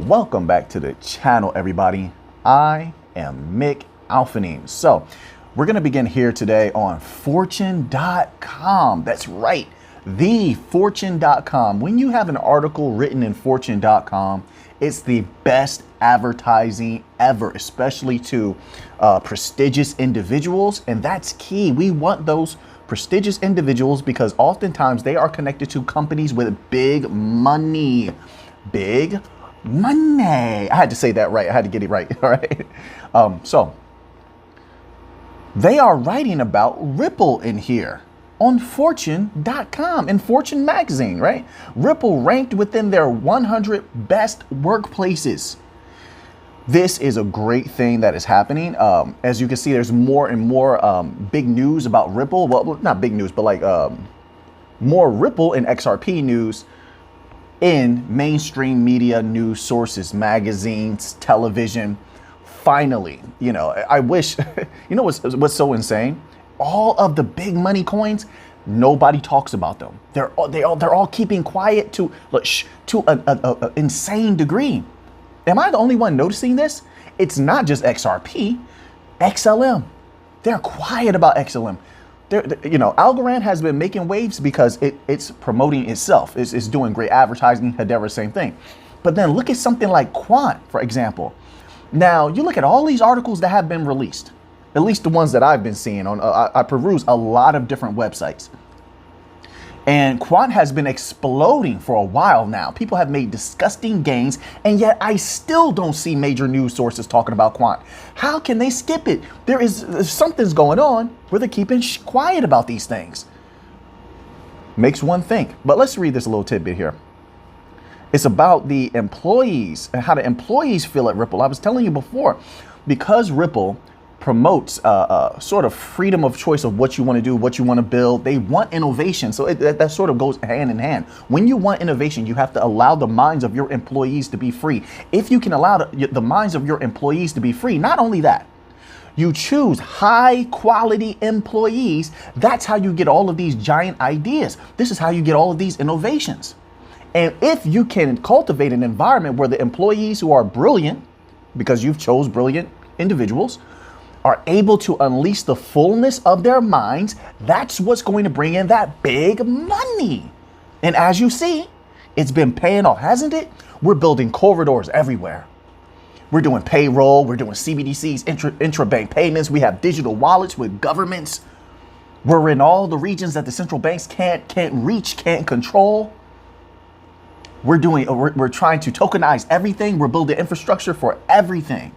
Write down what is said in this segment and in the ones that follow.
Welcome back to the channel, everybody. I am Mick Alphanine. So we're going to begin here today on fortune.com. That's right, the fortune.com. When you have an article written in fortune.com, it's the best advertising ever, especially to prestigious individuals. And that's key. We want those prestigious individuals because oftentimes they are connected to companies with big money. Big money. I had to say that right. I had to get it right. All right. So they are writing about Ripple in here on fortune.com in Fortune magazine, right? Ripple ranked within their 100 best workplaces. This is a great thing that is happening. As you can see, there's more and more big news about Ripple. Well, not big news, but like more Ripple and XRP news in mainstream media news sources, magazines, television. Finally, I wish, what's so insane? All of the big money coins, nobody talks about them. They're all keeping quiet to an insane degree. Am I the only one noticing this? It's not just XRP, XLM. They're quiet about XLM. Algorand has been making waves because it's promoting itself. It's doing great advertising. Hedera, same thing. But then look at something like Quant, for example. Now, you look at all these articles that have been released, at least the ones that I've been seeing on, I peruse a lot of different websites. And Quant has been exploding for a while now. People have made disgusting gains, and yet I still don't see major news sources talking about Quant. How can they skip it? Something's going on where they're keeping quiet about these things. Makes one think. But let's read this little tidbit here. It's about the employees and how the employees feel at Ripple. I was telling you before, because Ripple promotes sort of freedom of choice of what you want to do, what you want to build. They want innovation. So that sort of goes hand in hand. When you want innovation, you have to allow the minds of your employees to be free. If you can allow the minds of your employees to be free, not only that, you choose high quality employees. That's how you get all of these giant ideas. This is how you get all of these innovations. And if you can cultivate an environment where the employees who are brilliant, because you've chose brilliant individuals, are able to unleash the fullness of their minds, that's what's going to bring in that big money. And as you see, it's been paying off, hasn't it? We're building corridors everywhere. We're doing payroll, we're doing CBDCs, intrabank payments, we have digital wallets with governments. We're in all the regions that the central banks can't reach, can't control. We're trying to tokenize everything. We're building infrastructure for everything.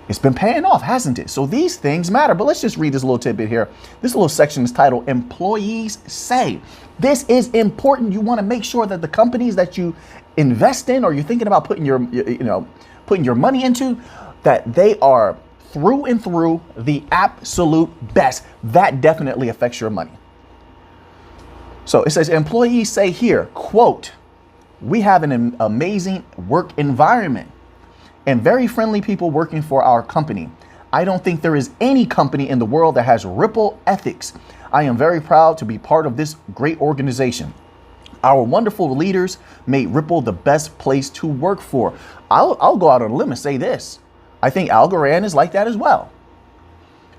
It's been paying off, hasn't it? So these things matter. But let's just read this little tidbit here. This little section is titled Employees Say. This is important. You want to make sure that the companies that you invest in or you're thinking about putting your money into, that they are through and through the absolute best. That definitely affects your money. So it says employees say here, quote, "We have an amazing work environment and very friendly people working for our company. I don't think there is any company in the world that has Ripple ethics. I am very proud to be part of this great organization. Our wonderful leaders made Ripple the best place to work for." I'll go out on a limb and say this. I think Algorand is like that as well.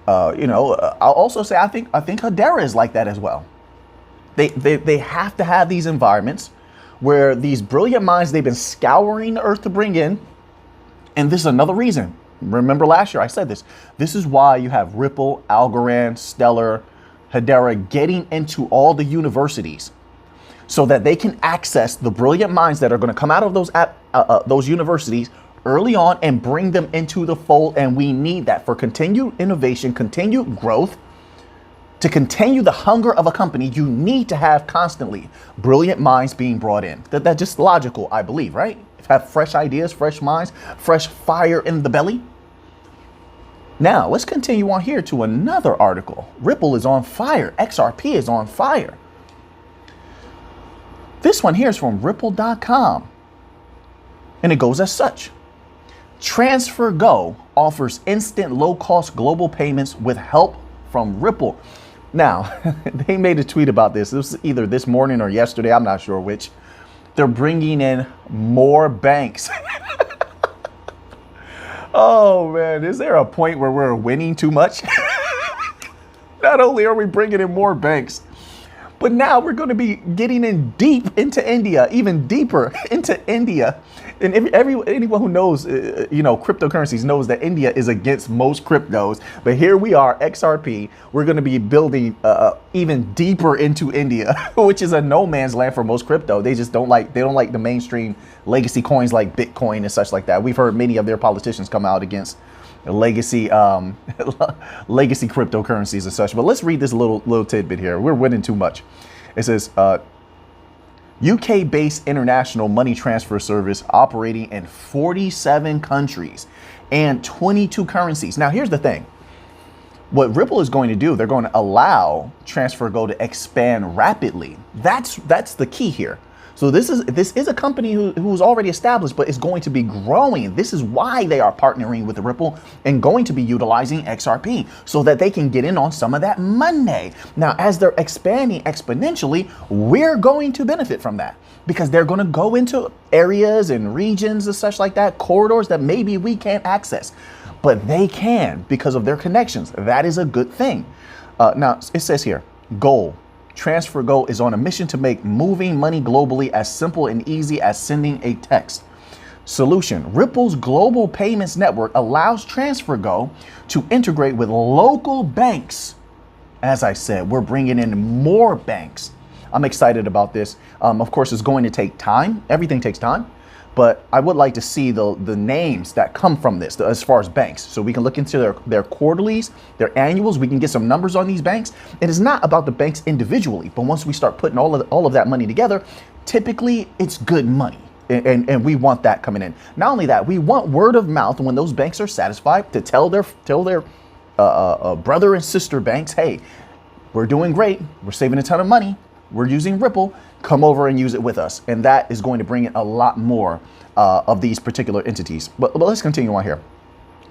I'll also say I think Hedera is like that as well. They have to have these environments where these brilliant minds they've been scouring the earth to bring in. And this is another reason. Remember last year I said this. This is why you have Ripple, Algorand, Stellar, Hedera getting into all the universities so that they can access the brilliant minds that are going to come out of those universities early on and bring them into the fold. And we need that for continued innovation, continued growth. To continue the hunger of a company, you need to have constantly brilliant minds being brought in. That's just logical, I believe, right? Have fresh ideas, fresh minds, fresh fire in the belly. Now, let's continue on here to another article. Ripple is on fire. XRP is on fire. This one here is from ripple.com. And it goes as such. TransferGo offers instant low-cost global payments with help from Ripple. Now, they made a tweet about this. This was either this morning or yesterday. I'm not sure which. They're bringing in more banks. Oh man, is there a point where we're winning too much? Not only are we bringing in more banks, but now we're going to be getting in deep into India, even deeper into India. And anyone who knows, cryptocurrencies knows that India is against most cryptos. But here we are, XRP. We're going to be building even deeper into India, which is a no man's land for most crypto. They just don't like the mainstream legacy coins like Bitcoin and such like that. We've heard many of their politicians come out against legacy cryptocurrencies and such. But let's read this little tidbit here. We're winning too much. It says UK-based international money transfer service operating in 47 countries and 22 currencies. Now here's the thing. What Ripple is going to do, they're going to allow TransferGo to expand rapidly. That's the key here. So this is a company who's already established, but is going to be growing. This is why they are partnering with Ripple and going to be utilizing XRP so that they can get in on some of that money. Now, as they're expanding exponentially, we're going to benefit from that because they're going to go into areas and regions and such like that, corridors that maybe we can't access, but they can because of their connections. That is a good thing. Now, it says here, goal. TransferGo is on a mission to make moving money globally as simple and easy as sending a text. Solution. Ripple's global payments network allows TransferGo to integrate with local banks. As I said, we're bringing in more banks. I'm excited about this. Of course, it's going to take time. Everything takes time. But I would like to see the names that come from this as far as banks. So we can look into their quarterlies, their annuals. We can get some numbers on these banks. It is not about the banks individually, but once we start putting all of that money together, typically it's good money. And we want that coming in. Not only that, we want word of mouth when those banks are satisfied to tell their brother and sister banks, hey, we're doing great. We're saving a ton of money. We're using Ripple. Come over and use it with us. And that is going to bring in a lot more of these particular entities. But let's continue on here.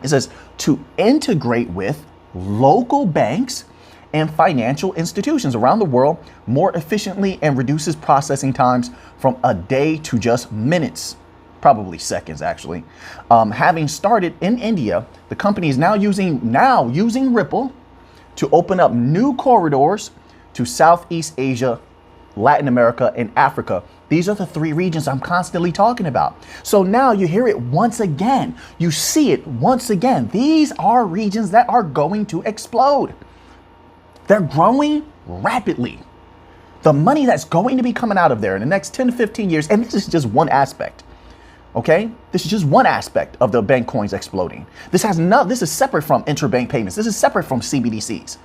It says to integrate with local banks and financial institutions around the world more efficiently and reduces processing times from a day to just minutes, probably seconds actually. Having started in India, the company is now using Ripple to open up new corridors to Southeast Asia, Latin America, and Africa. These are the three regions I'm constantly talking about. So now you hear it once again. You see it once again. These are regions that are going to explode. They're growing rapidly. The money that's going to be coming out of there in the next 10 to 15 years, and this is just one aspect. Okay, this is just one aspect of the bank coins exploding. This is separate from interbank payments. This is separate from CBDCs,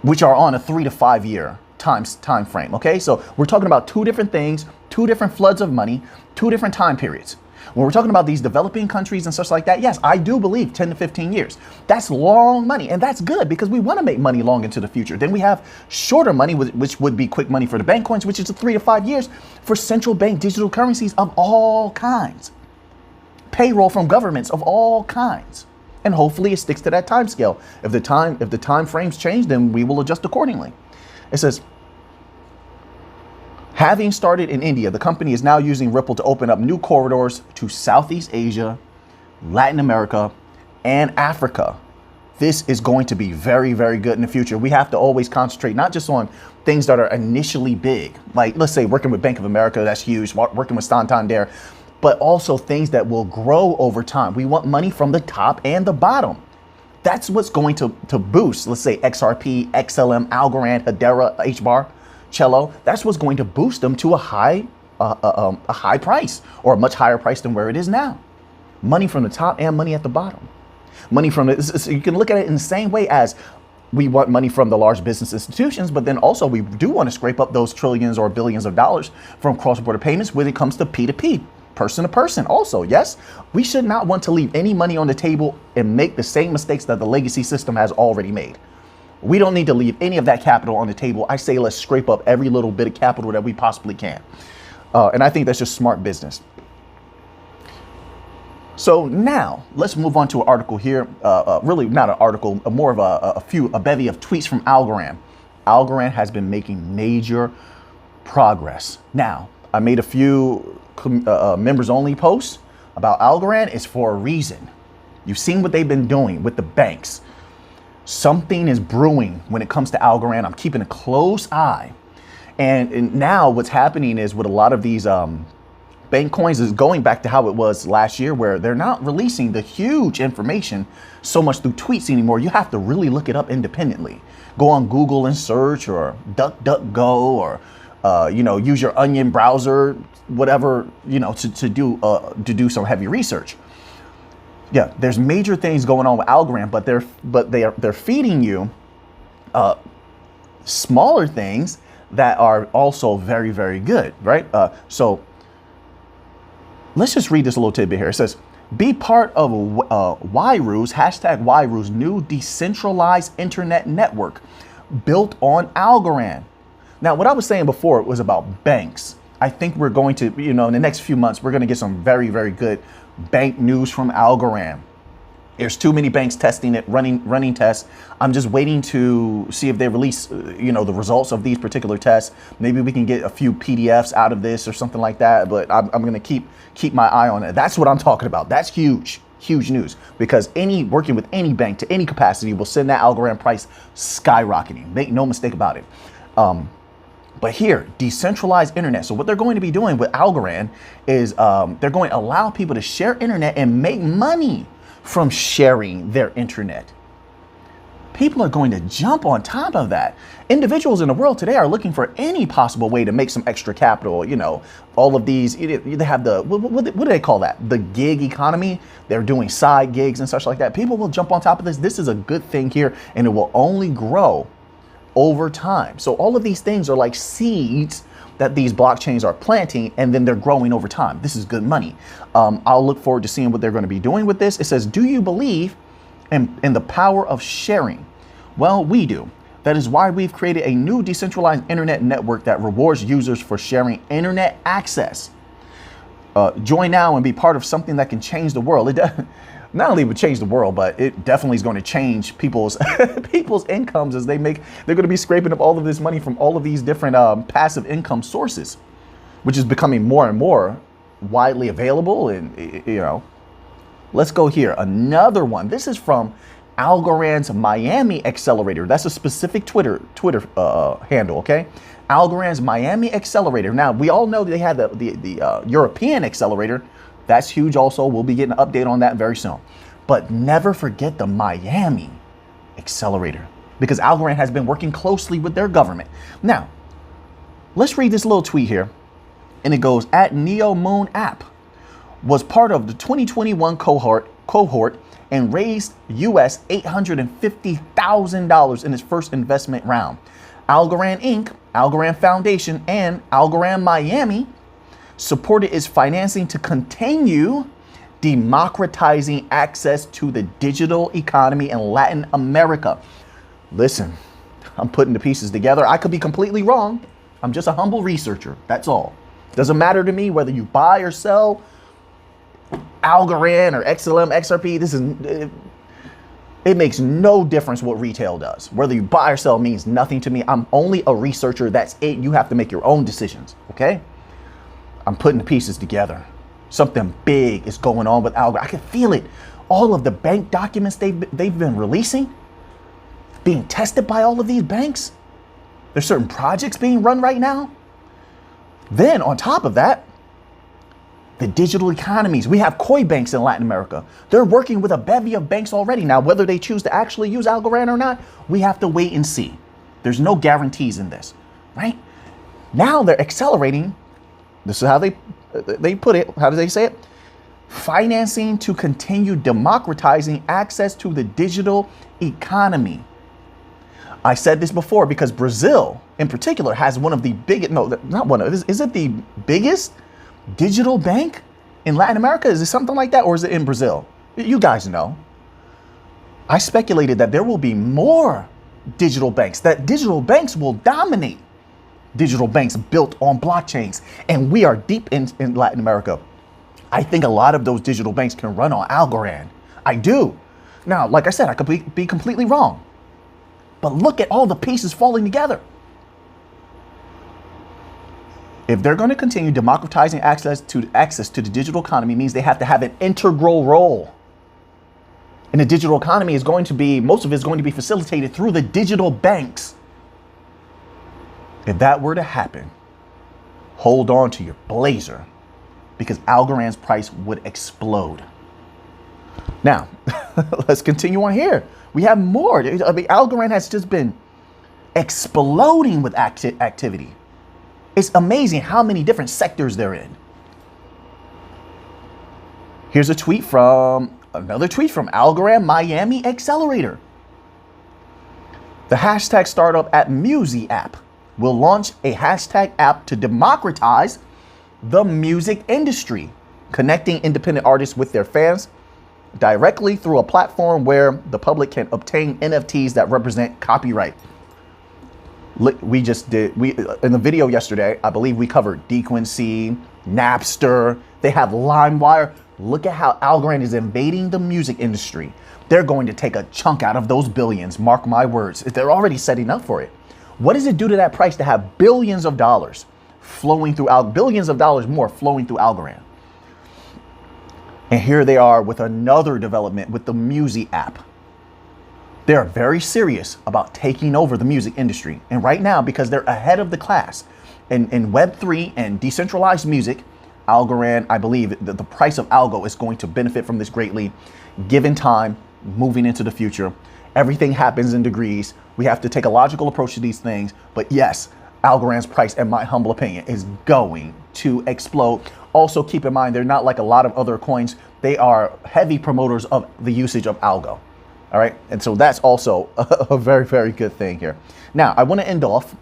which are on a 3 to 5 year time frame. Okay, so we're talking about two different things, two different floods of money, two different time periods. When we're talking about these developing countries and such like that, yes, I do believe 10 to 15 years. That's long money, and that's good because we want to make money long into the future. Then we have shorter money, which would be quick money for the bank coins, which is 3 to 5 years for central bank digital currencies of all kinds, payroll from governments of all kinds. And hopefully it sticks to that time scale. If the time frames change, then we will adjust accordingly. It says, having started in India, the company is now using Ripple to open up new corridors to Southeast Asia, Latin America, and Africa. This is going to be very, very good in the future. We have to always concentrate not just on things that are initially big, like let's say working with Bank of America, that's huge, working with Santander, but also things that will grow over time. We want money from the top and the bottom. That's what's going to boost, let's say XRP, XLM, Algorand, Hedera, HBAR, Cello. That's what's going to boost them to a high price, or a much higher price than where it is now. Money from the top and money at the bottom. Money from you can look at it in the same way as we want money from the large business institutions, but then also we do want to scrape up those trillions or billions of dollars from cross-border payments when it comes to P2P. Person to person also, yes. We should not want to leave any money on the table and make the same mistakes that the legacy system has already made. We don't need to leave any of that capital on the table. I say let's scrape up every little bit of capital that we possibly can. And I think that's just smart business. So now let's move on to an article here. Really not an article, more of a bevy of tweets from Algorand. Algorand has been making major progress. Now, I made a few members only posts about Algorand. It's for a reason. You've seen what they've been doing with the banks. Something is brewing when it comes to Algorand. I'm keeping a close eye. And now what's happening is with a lot of these bank coins is going back to how it was last year, where they're not releasing the huge information so much through tweets anymore. You have to really look it up independently. Go on Google and search, or DuckDuckGo, or use your Onion browser, whatever, to do some heavy research. Yeah, there's major things going on with Algorand, but they're feeding you smaller things that are also very, very good, right? So let's just read this a little tidbit here. It says, be part of Yru's, hashtag Yru's new decentralized internet network built on Algorand. Now, what I was saying before was about banks. I think we're going to, in the next few months, we're going to get some very, very good bank news from Algorand. There's too many banks testing it, running tests. I'm just waiting to see if they release, the results of these particular tests. Maybe we can get a few PDFs out of this or something like that. But I'm going to keep my eye on it. That's what I'm talking about. That's huge news, because working with any bank to any capacity will send that Algorand price skyrocketing. Make no mistake about it. But here, decentralized internet. So what they're going to be doing with Algorand is they're going to allow people to share internet and make money from sharing their internet. People are going to jump on top of that. Individuals in the world today are looking for any possible way to make some extra capital. All of these, they have what do they call that? The gig economy. They're doing side gigs and such like that. People will jump on top of this. This is a good thing here, and it will only grow over time. So all of these things are like seeds that these blockchains are planting, and then they're growing over time. This is good money. I'll look forward to seeing what they're going to be doing with this. It says, do you believe in the power of sharing? Well, we do. That is why we've created a new decentralized internet network that rewards users for sharing internet access. Join now and be part of something that can change the world. It not only would change the world, but it definitely is going to change people's incomes as they're going to be scraping up all of this money from all of these different passive income sources, which is becoming more and more widely available. And, let's go here. Another one. This is from Algorand's Miami Accelerator. That's a specific Twitter handle. Okay. Algorand's Miami Accelerator. Now, we all know that they had the European Accelerator. That's huge also. We'll be getting an update on that very soon. But never forget the Miami Accelerator, because Algorand has been working closely with their government. Now, let's read this little tweet here. And it goes, at Neo Moon app was part of the 2021 cohort and raised US $850,000 in its first investment round. Algorand Inc., Algorand Foundation, and Algorand Miami supported its financing to continue democratizing access to the digital economy in Latin America. Listen, I'm putting the pieces together. I could be completely wrong. I'm just a humble researcher. That's all. Doesn't matter to me whether you buy or sell Algorand or XLM, XRP. It makes no difference what retail does. Whether you buy or sell means nothing to me. I'm only a researcher. That's it. You have to make your own decisions. Okay? I'm putting the pieces together. Something big is going on with Algo. I can feel it. All of the bank documents they've been releasing, being tested by all of these banks. There's certain projects being run right now. Then on top of that, the digital economies. We have koi banks in Latin America. They're working with a bevy of banks already. Now, whether they choose to actually use Algorand or not, we have to wait and see. There's no guarantees in this, right? Now they're accelerating. This is how they put it. How do they say it? Financing to continue democratizing access to the digital economy. I said this before because Brazil in particular has one of the biggest, no, not one of, is it the biggest digital bank in Latin America? Is it something like that? Or is it in Brazil? You guys know. I speculated that there will be more digital banks, that digital banks will dominate digital banks built on blockchains. And we are deep in Latin America. I think a lot of those digital banks can run on Algorand. I do. Now, like I said, I could be completely wrong. But look at all the pieces falling together. If they're going to continue democratizing access to the digital economy, means they have to have an integral role. And the digital economy is going to be, most of it is going to be facilitated through the digital banks. If that were to happen, hold on to your blazer, because Algorand's price would explode. Now, let's continue on here. We have more. I mean, Algorand has just been exploding with activity. It's amazing how many different sectors they're in. Here's another tweet from Algorand Miami Accelerator. The hashtag startup at Musi app will launch a hashtag app to democratize the music industry, connecting independent artists with their fans directly through a platform where the public can obtain NFTs that represent copyright. We in the video yesterday, I believe we covered Dequency, Napster. They have LimeWire. Look at how Algorand is invading the music industry. They're going to take a chunk out of those billions. Mark my words. They're already setting up for it. What does it do to that price to have billions of dollars flowing through billions of dollars more flowing through Algorand? And here they are with another development with the Musi app. They're very serious about taking over the music industry. And right now, because they're ahead of the class in Web3 and decentralized music, Algorand, I believe that the price of Algo is going to benefit from this greatly, given time, moving into the future. Everything happens in degrees. We have to take a logical approach to these things. But yes, Algorand's price, in my humble opinion, is going to explode. Also, keep in mind, they're not like a lot of other coins. They are heavy promoters of the usage of Algo. All right. And so that's also a very, very good thing here. Now, I want to end off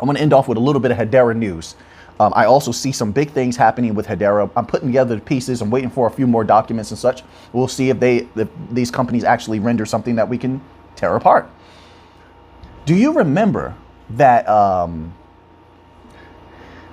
with a little bit of Hedera news. I also see some big things happening with Hedera. I'm putting together the pieces. I'm waiting for a few more documents and such. We'll see if these companies actually render something that we can tear apart. Do you remember that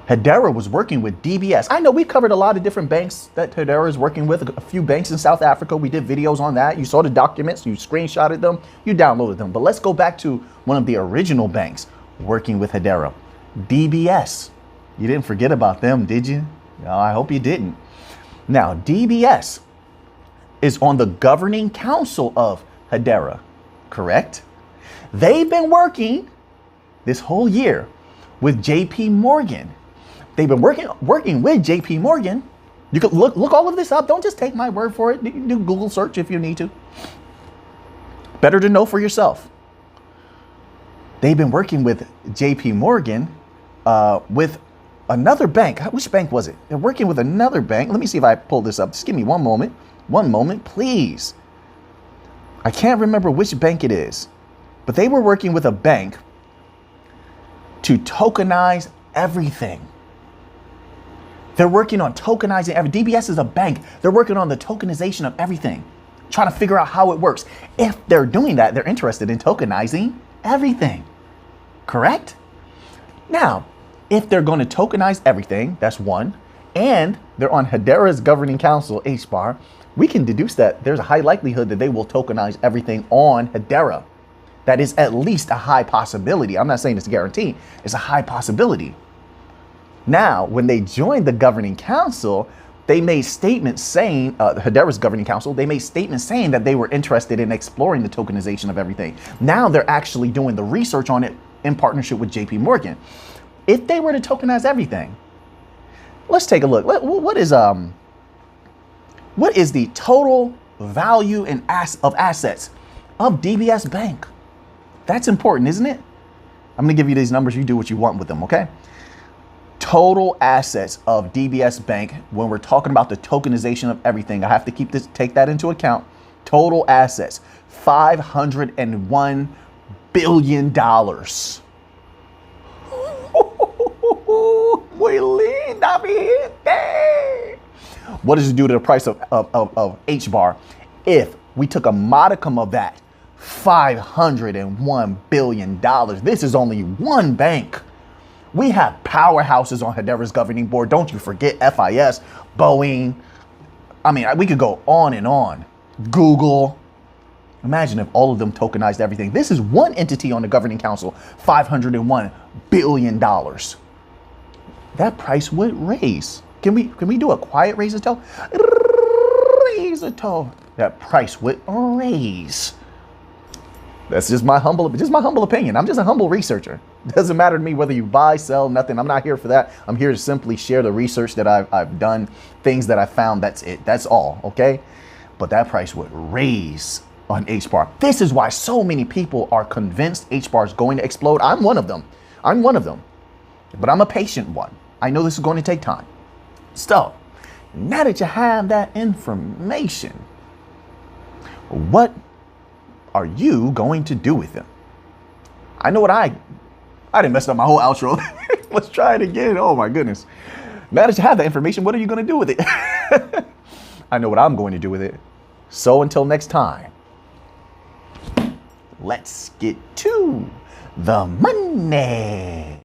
Hedera was working with DBS? I know we've covered a lot of different banks that Hedera is working with, a few banks in South Africa. We did videos on that. You saw the documents, you screenshotted them, you downloaded them. But let's go back to one of the original banks working with Hedera, DBS. You didn't forget about them, did you? No, I hope you didn't. Now, DBS is on the governing council of Hedera, correct? They've been working this whole year with JP Morgan. They've been working with JP Morgan. You can look all of this up. Don't just take my word for it. You can do Google search if you need to. Better to know for yourself. They've been working with JP Morgan with another bank. Which bank was it? They're working with another bank. Let me see if I pull this up. Just give me one moment. One moment, please. I can't remember which bank it is, but they were working with a bank to tokenize everything. They're working on tokenizing everything. DBS is a bank. They're working on the tokenization of everything, trying to figure out how it works. If they're doing that, they're interested in tokenizing everything, correct? Now, if they're going to tokenize everything, that's one, and they're on Hedera's governing council, HBAR, we can deduce that there's a high likelihood that they will tokenize everything on Hedera. That is at least a high possibility. I'm not saying it's a guarantee. It's a high possibility. Now, when they joined the governing council, they made statements saying, Hedera's governing council, they made statements saying that they were interested in exploring the tokenization of everything. Now they're actually doing the research on it in partnership with JP Morgan. If they were to tokenize everything, let's take a look. What is the total value of assets of DBS Bank? That's important, isn't it? I'm going to give you these numbers. You do what you want with them, okay? Total assets of DBS Bank, when we're talking about the tokenization of everything, I have to take that into account. Total assets, $501 billion. Muy Linda, mi gente. What does it do to the price of HBAR if we took a modicum of that? $501 billion. This is only one bank. We have powerhouses on Hedera's governing board. Don't you forget FIS, Boeing. I mean, we could go on and on. Google. Imagine if all of them tokenized everything. This is one entity on the governing council, $501 billion. that price would raise. Can we do a quiet Raisito? Raisito. That price would raise. That's just my humble opinion. I'm just a humble researcher. It doesn't matter to me whether you buy, sell, nothing. I'm not here for that. I'm here to simply share the research that I've done, things that I found. That's it. That's all. Okay. But that price would raise on HBAR. This is why so many people are convinced HBAR is going to explode. I'm one of them. But I'm a patient one. I know this is going to take time. So now that you have that information, what are you going to do with them? I know what I didn't mess up my whole outro. Let's try it again. Oh my goodness. Now that you have that information, what are you going to do with it? I know what I'm going to do with it. So until next time, let's get to the money.